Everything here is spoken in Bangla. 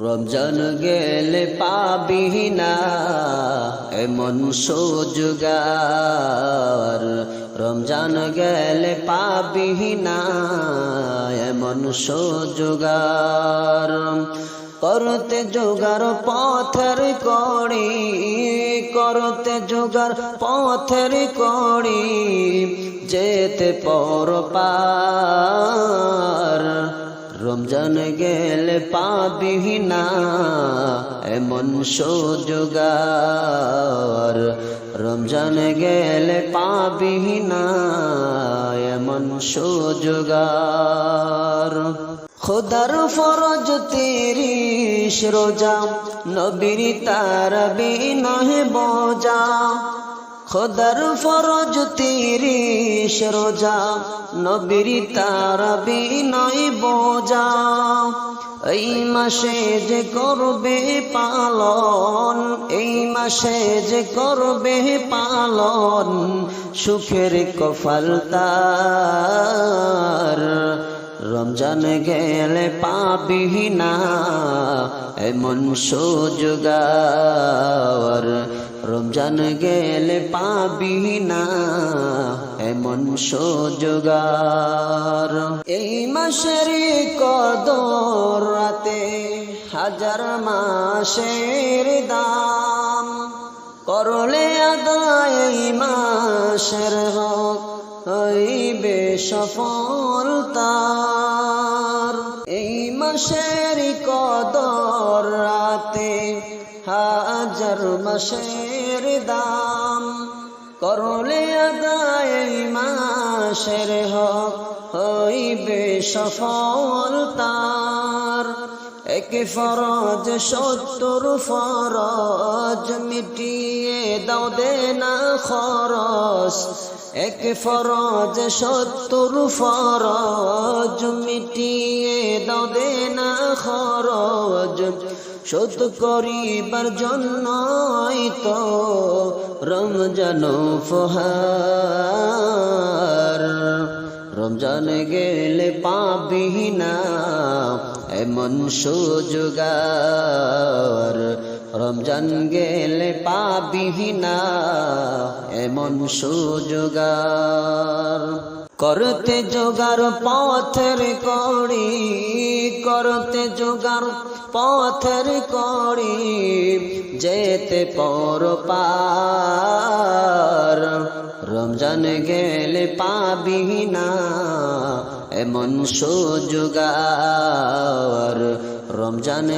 রমজান গেলে পাবি না এমন সুযোগার, রমজান গেলে পাবি না এমন সুযোগার। করতে জোগার পথের কড়ি, করতে জোগার পথের কড়ি, যেতে পর পার। রমজান গেলে পাবি না এমন সুযোগার, রমজান গেলে পাবি না এমন সুযোগার। খোদার ফরজ ৩০ রোজা, নবীর তারাবি নহে বোঝা। খোদার ফরজ ৩০ রোজা, নবীর তারাবি নয় বোঝা। এই মাসে যে করবে পালন, এই মাসে যে করবে পালন, সুখের কপাল তার। রমজান গেলে পাবি না এমন সুযোগার, রমজান গেলে পাবি না এমন সুযোগার। এই মাসের কদর রাতে হাজার মাসের দাম, করলে আদায় এই মাসের হক হইবে সফল তার। এই মাসের কদর রাতে হাজার মাসের দাম, করলে আদায় এই মাসের হক হইবে সফল তার। এক ফরজ ৭০ ফরজ, মিটিয়ে দাও দেনা খরচ। এক ফরজ ৭০ ফরজ, মিটিয়ে দাও দেনা খরচ। শোধ করিবার জন্যই তো রমজান উপহার। রমজান গেলে পাবি না এমন সুযোগার, রমজান গেলে পাবি না এমন সুযোগার। করতে জোগার পথের কড়ি, করতে জোগার পথের কড়ি, যেতে পর পার। রমজান গেলে পাবি না এমন সুযোগার, রমজান